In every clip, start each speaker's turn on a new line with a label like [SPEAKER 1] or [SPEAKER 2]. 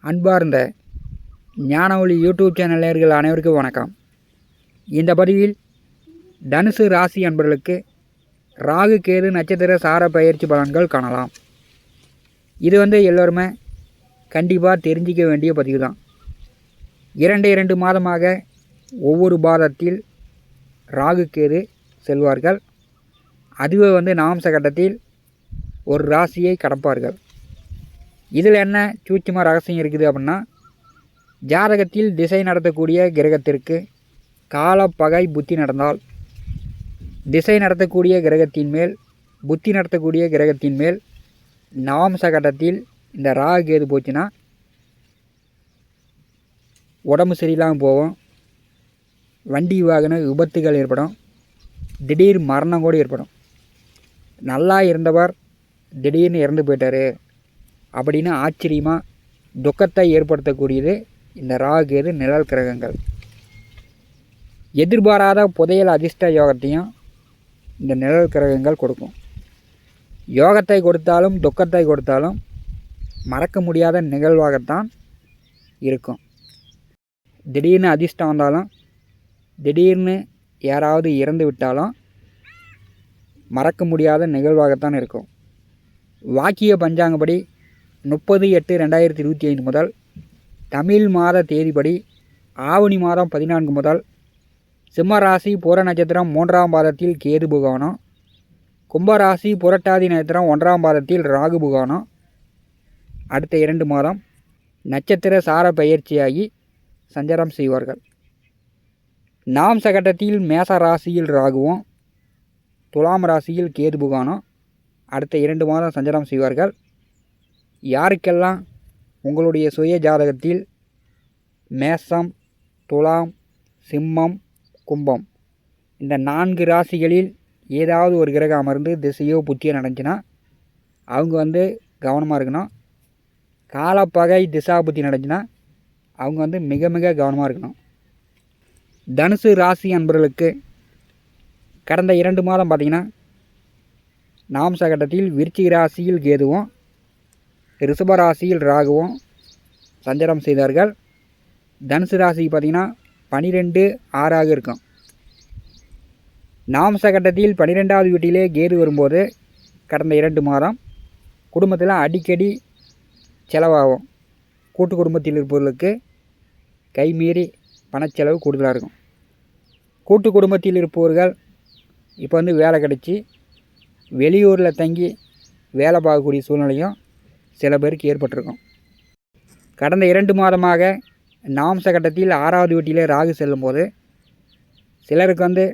[SPEAKER 1] அன்பார்ந்த ஞானஒளி YouTube channel நேயர்கள் அனைவருக்கும் வணக்கம். இந்த பதிவில் தனுசு ராசி அன்பர்களுக்கு ராகு கேது நட்சத்திர சார பயிற்சி பலன்கள் காணலாம். இது எல்லோருமே கண்டிப்பாக தெரிஞ்சிக்க வேண்டிய பதிவு தான். 2 மாதமாக ஒவ்வொரு பாதத்தில் ராகு கேது செல்வார்கள். அதுவே நாம்ச கட்டத்தில் ஒரு ராசியை கடப்பார்கள். இதில் என்ன சூட்சும ரகசியம் இருக்குது அப்படின்னா, ஜாதகத்தில் திசை நடத்தக்கூடிய கிரகத்திற்கு காலப்பகை புத்தி நடந்தால், திசை நடத்தக்கூடிய கிரகத்தின் மேல் புத்தி நடத்தக்கூடிய கிரகத்தின் மேல் நவம்ச கட்டத்தில் இந்த ராகு கேது போச்சுன்னா உடம்பு சரியில்லாமல் போகும், வண்டி வாகன விபத்துகள் ஏற்படும், திடீர் மரணம் கூட ஏற்படும். நல்லா இருந்தவர் திடீர்னு இறந்து போயிட்டார் அப்படின்னு ஆச்சரியமாக துக்கத்தை ஏற்படுத்தக்கூடியது இந்த ராகு கேது நிழல் கிரகங்கள். எதிர்பாராத புதையல் அதிர்ஷ்ட யோகத்தையும் இந்த நிழல் கிரகங்கள் கொடுக்கும். யோகத்தை கொடுத்தாலும் துக்கத்தை கொடுத்தாலும் மறக்க முடியாத நிகழ்வாகத்தான் இருக்கும். திடீர்னு அதிர்ஷ்டம் வந்தாலும், திடீர்னு யாராவது இறந்து விட்டாலும் மறக்க முடியாத நிகழ்வாகத்தான் இருக்கும். வாக்கிய பஞ்சாங்கப்படி 30/8/2025 முதல் தமிழ் மாத தேதிப்படி ஆவணி மாதம் 14 முதல் சிம்மராசி பூர நட்சத்திரம் 3ஆம் பாதத்தில் கேது புகானம், கும்பராசி புரட்டாதி நட்சத்திரம் 1ஆம் பாதத்தில் ராகு புகானம் அடுத்த 2 மாதம் நட்சத்திர சார பயிற்சியாகி சஞ்சாரம் செய்வார்கள். நாம் சகட்டத்தில் மேச ராசியில் ராகுவும் துலாம் ராசியில் கேது புகானம் அடுத்த 2 மாதம் சஞ்சாரம் செய்வார்கள். யாருக்கெல்லாம் உங்களுடைய சுய ஜாதகத்தில் மேசம், துலாம், சிம்மம், கும்பம் இந்த 4 ராசிகளில் ஏதாவது ஒரு கிரகம் அமர்ந்து திசையோ புத்தியோ நடந்துச்சுன்னா அவங்க கவனமாக இருக்கணும். காலப்பகை திசா புத்தி நடந்துச்சுன்னா அவங்க மிக மிக கவனமாக இருக்கணும். தனுசு ராசி அன்பர்களுக்கு கடந்த 2 மாதம் பார்த்திங்கன்னா நாம்ச கட்டத்தில் விருச்சிக ராசியில் கேதுவும் ரிஷப ராசியில் ராகுவும் சஞ்சாரம் செய்தார்கள். தனுசு ராசி பார்த்திங்கன்னா 12/6 இருக்கும். நாம்ச கட்டத்தில் 12வது வீட்டிலே கேது வரும்போது கடந்த 2 மாதம் குடும்பத்தில் அடிக்கடி செலவாகும். கூட்டு குடும்பத்தில் இருப்பவர்களுக்கு கைமீறி பணச்செலவு கூடுதலாக இருக்கும். கூட்டு குடும்பத்தில் இருப்பவர்கள் இப்போ வேலை கிடச்சி வெளியூரில் தங்கி வேலை பார்க்கக்கூடிய சூழ்நிலையும் சில பேருக்கு ஏற்பட்டிருக்கும். கடந்த 2 மாதமாக நாம்ச கட்டத்தில் 6வது வீட்டிலே ராகு செல்லும்போது சிலருக்கு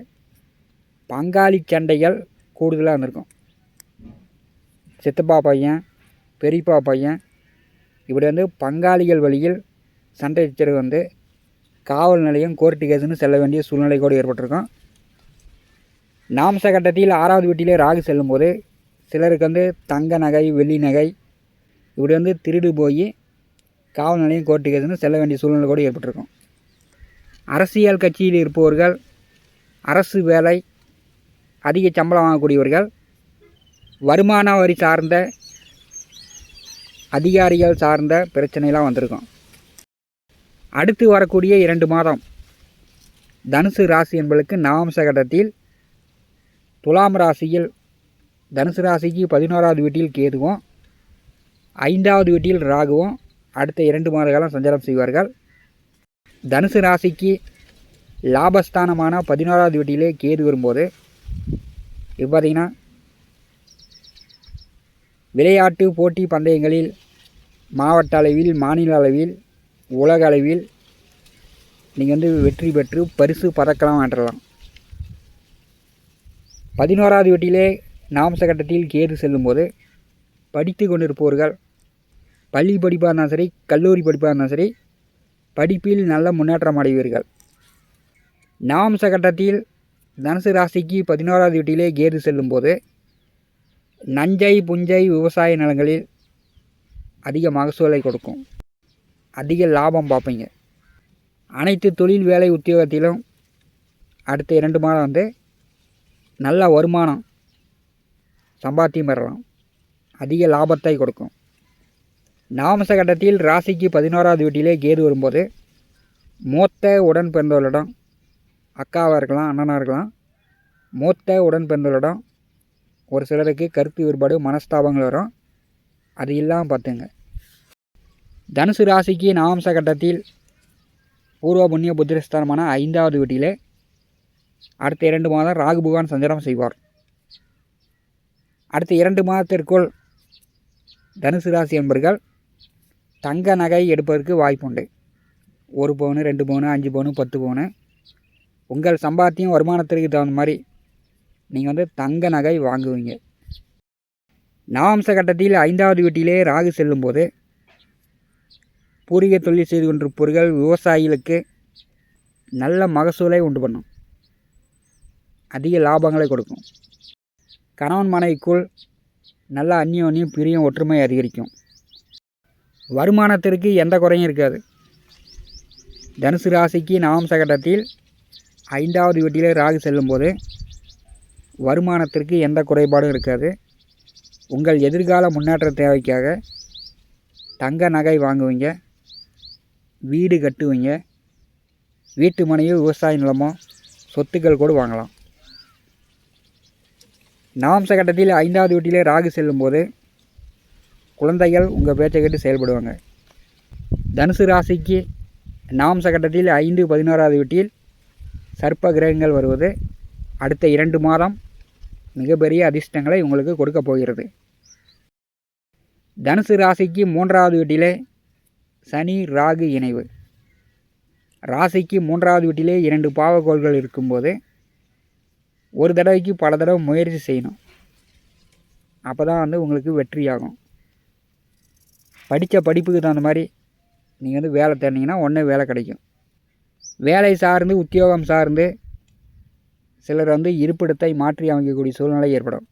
[SPEAKER 1] பங்காளி சண்டைகள் கூடுதலாக இருந்திருக்கும். சித்தப்பா பையன், பெரியப்பா பையன் இப்படி பங்காளிகள் வழியில் சண்டை சச்சரவு காவல் நிலையம், கோர்ட்டு கேஸுன்னு செல்ல வேண்டிய சூழ்நிலை கூட ஏற்பட்டிருக்கும். நாம்ச கட்டத்தில் 6வது வீட்டிலே ராகு செல்லும்போது சிலருக்கு தங்க நகை, வெள்ளி நகை இப்படி திருடு போய் காவல் நிலையம், கோர்ட்டு கேஸுன்னு செல்ல வேண்டிய சூழ்நிலை கூட ஏற்பட்டிருக்கும். அரசியல் கட்சியில் இருப்பவர்கள், அரசு வேலை, அதிக சம்பளம் வாங்கக்கூடியவர்கள், வருமான வரி சார்ந்த அதிகாரிகள் சார்ந்த பிரச்சனைலாம் வந்திருக்கும். அடுத்து வரக்கூடிய 2 மாதம் தனுசு ராசி என்பதற்கு நவம்ச கட்டத்தில் துலாம் ராசியில் தனுசு ராசிக்கு 11வது வீட்டில் கேதுவும் 5வது வீட்டில் ராகுவும் அடுத்த 2 மாத காலம் சஞ்சாரம் செய்வார்கள். தனுசு ராசிக்கு லாபஸ்தானமான 11வது வீட்டிலே கேது வரும்போது இப்போ பார்த்திங்கன்னா விளையாட்டு போட்டி பந்தயங்களில் மாவட்ட அளவில், மாநில அளவில், உலக அளவில் நீங்கள் வெற்றி பெற்று பரிசு பதக்கலாம் வென்றலாம். 11வது வீட்டிலே நாம்ச கட்டத்தில் கேது செல்லும்போது படித்து கொண்டிருப்பவர்கள் பள்ளி படிப்பாக இருந்தாலும் சரி, கல்லூரி படிப்பாக இருந்தாலும் சரி, படிப்பில் நல்ல முன்னேற்றம் அடைவீர்கள். நாம்ச கட்டத்தில் தனுசு ராசிக்கு 11வது வீட்டிலே கேது செல்லும்போது நஞ்சை புஞ்சை விவசாய நிலங்களில் அதிக மகசூலை கொடுக்கும். அதிக லாபம் பார்ப்பீங்க. அனைத்து தொழில் வேலை உத்தியோகத்திலும் அடுத்த 2 மாதம் நல்ல வருமானம் சம்பாத்தியம் பெறலாம். அதிக லாபத்தை கொடுக்கும். நவம்ச கட்டத்தில் ராசிக்கு 11வது வீட்டிலே கேது வரும்போது மூத்த உடன் பிறந்தவர்களிடம், அக்காவாக இருக்கலாம், அண்ணனாக இருக்கலாம், மூத்த உடன் பிறந்தவர்களிடம் ஒரு சிலருக்கு கருத்து வேறுபாடு, மனஸ்தாபங்கள் வரும். அது இல்லாமல் பார்த்துங்க. தனுசு ராசிக்கு நவம்ச கட்டத்தில் பூர்வ புண்ணிய புத்திரஸ்தானமான 5வது வீட்டிலே அடுத்த 2 மாதம் ராகு பகவான் சஞ்சாரம் செய்வார். அடுத்த 2 மாதத்திற்குள் தனுசு ராசி என்பர்கள் தங்க நகை எடுப்பதற்கு வாய்ப்புண்டு. 1 பவுன், 2 பவுன், 5 பவுன், 10 பவுன் உங்கள் சம்பாத்தியம் வருமானத்திற்கு தகுந்த மாதிரி நீங்கள் தங்க நகை வாங்குவீங்க. நவம்ச கட்டத்தில் 5வது வீட்டிலே ராகு செல்லும்போது பூர்வீக தொழில் செய்து கொண்டிருப்பவர்கள், விவசாயிகளுக்கு நல்ல மகசூலை உண்டு பண்ணும், அதிக லாபங்களை கொடுக்கும். கணவன் மனைவிக்குள் நல்ல அந்யோன்யம், பிரியம், ஒற்றுமை அதிகரிக்கும். வருமானத்திற்கு எந்த குறையும் இருக்காது. தனுசு ராசிக்கு நவம்ச கட்டத்தில் 5வது வீட்டிலே ராகு செல்லும்போது வருமானத்திற்கு எந்த குறைபாடும் இருக்காது. உங்கள் எதிர்கால முன்னேற்ற தேவைக்காக தங்க நகை வாங்குவீங்க, வீடு கட்டுவீங்க, வீட்டு மனையோ விவசாய நிலமோ சொத்துக்கள் கூட வாங்கலாம். நவம்ச கட்டத்தில் 5வது வீட்டிலே ராகு செல்லும்போது குழந்தைகள் உங்கள் பேச்சை கேட்டு செயல்படுவாங்க. தனுசு ராசிக்கு நவம்ச கட்டத்தில் 5, 11வது வீட்டில் சர்ப்ப கிரகங்கள் வருவது அடுத்த 2 மாதம் மிகப்பெரிய அதிர்ஷ்டங்களை உங்களுக்கு கொடுக்க போகிறது. தனுசு ராசிக்கு 3வது வீட்டிலே சனி ராகு இணைவு. ராசிக்கு 3வது வீட்டிலே 2 பாவக்கோள்கள் இருக்கும்போது ஒரு தடவைக்கு பல தடவை முயற்சி செய்யணும். அப்போ தான் உங்களுக்கு வெற்றியாகும். படித்த படிப்புக்கு தகுந்த மாதிரி நீங்கள் வேலை தேடினீங்கன்னா உடனே வேலை கிடைக்கும். வேலை சார்ந்து, உத்தியோகம் சார்ந்து சிலர் இருப்பிடத்தை மாற்றி அமைக்கக்கூடிய சூழ்நிலை ஏற்படும்.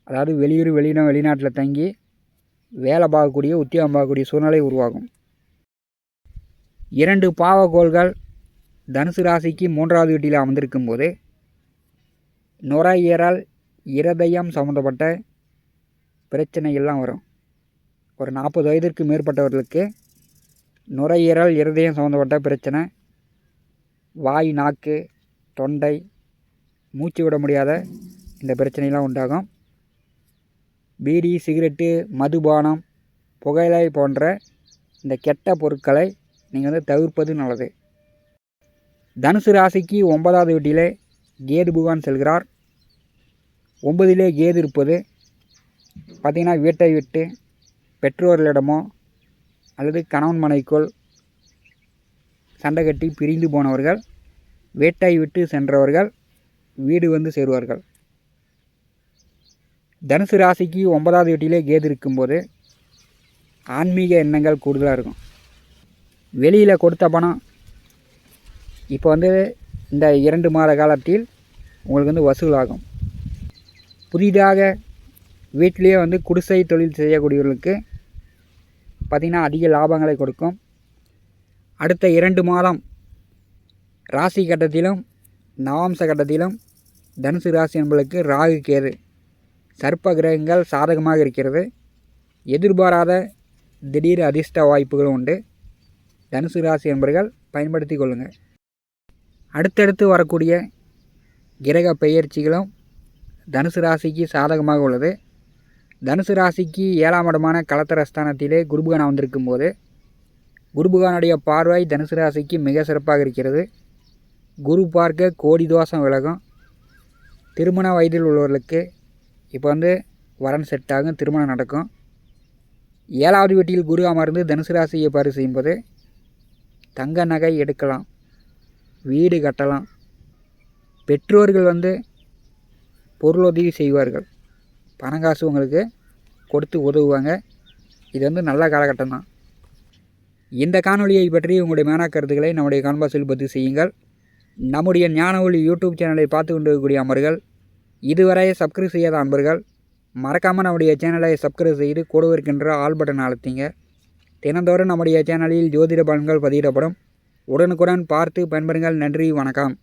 [SPEAKER 1] அதாவது வெளியூர், வெளிநாட்டில் தங்கி வேலை பார்க்கக்கூடிய, உத்தியோகம் பார்க்கக்கூடிய சூழ்நிலை உருவாகும். 2 பாவக்கோள்கள் தனுசு ராசிக்கு 3வது வீட்டில் அமர்ந்திருக்கும் போது நுரையீரல், இருதயம் சம்மந்தப்பட்ட பிரச்சனைகள்லாம் வரும். ஒரு 40 வயதிற்கு மேற்பட்டவர்களுக்கு நுரையீரல், இருதயம் சம்மந்தப்பட்ட பிரச்சனை, வாய், நாக்கு, தொண்டை, மூச்சு விட முடியாத இந்த பிரச்சனைலாம் உண்டாகும். பீடி, சிகரெட்டு, மதுபானம், புகையிலை போன்ற இந்த கெட்ட பொருட்களை நீங்கள் தவிர்ப்பது நல்லது. தனுசு ராசிக்கு 9வது வீட்டிலே கேது பகவான் செல்கிறார். 9லே கேது இருப்பது பார்த்திங்கன்னா வீட்டை விட்டு பெற்றோர்களிடமோ அல்லது கணவன் மனைவிக்குள் சண்டை கட்டி பிரிந்து போனவர்கள், வீட்டை விட்டு சென்றவர்கள் வீடு சேருவார்கள். தனுசு ராசிக்கு 9வது வீட்டிலே கேது இருக்கும்போது ஆன்மீக எண்ணங்கள் கூடுதலாக இருக்கும். வெளியில் கொடுத்த பணம் இப்போ இந்த 2 மாத காலத்தில் உங்களுக்கு வசூலாகும். புதிதாக வீட்டிலேயே குடிசை தொழில் செய்யக்கூடியவர்களுக்கு பார்த்திங்கன்னா அதிக லாபங்களை கொடுக்கும். அடுத்த 2 மாதம் ராசி கட்டத்திலும் நவம்ச கட்டத்திலும் தனுசு ராசி என்பதற்கு ராகு கேது சர்ப்ப கிரகங்கள் சாதகமாக இருக்கிறது. எதிர்பாராத திடீர் அதிர்ஷ்ட வாய்ப்புகளும் உண்டு. தனுசு ராசி என்பவர்கள் பயன்படுத்தி கொள்ளுங்கள். அடுத்தடுத்து வரக்கூடிய கிரக பெயர்ச்சிகளும் தனுசு ராசிக்கு சாதகமாக உள்ளது. தனுசு ராசிக்கு 7ஆம் இடமான கலத்தரஸ்தானத்திலே குருபகவான் வந்திருக்கும் போது குருபகவானுடைய பார்வை தனுசு ராசிக்கு மிக சிறப்பாக இருக்கிறது. குரு பார்க்க கோடி தோஷம் விலகும். திருமண வயதில் உள்ளவர்களுக்கு இப்போ வரன் செட் ஆகும், திருமணம் நடக்கும். 7வது வீட்டில் குரு அமர்ந்து தனுசு ராசியை பாரு செய்யும்போது தங்க நகை எடுக்கலாம், வீடு கட்டலாம். பெற்றோர்கள் பொருளுதவி செய்வார்கள், பணங்காசு உங்களுக்கு கொடுத்து உதவுவாங்க. இது நல்ல காலகட்டம் தான். இந்த காணொலியை பற்றி உங்களுடைய மேனா கருத்துக்களை நம்முடைய கான்பாஸில் பதிவு செய்யுங்கள். நம்முடைய ஞான ஒளி யூடியூப் சேனலை பார்த்து கொண்டிருக்கக்கூடிய அன்பர்கள், இதுவரை சப்ஸ்கிரைப் செய்யாத அன்பர்கள் மறக்காமல் நம்முடைய சேனலை சப்ஸ்கிரைப் செய்து கூட இருக்கின்ற ஆல் பட்டன் அழுத்திங்க. தினந்தோறும் நம்முடைய சேனலில் ஜோதிட பலன்கள் பதிவிடப்படும். உடனுக்குடன் பார்த்து பயன்பெறுங்கள். நன்றி, வணக்கம்.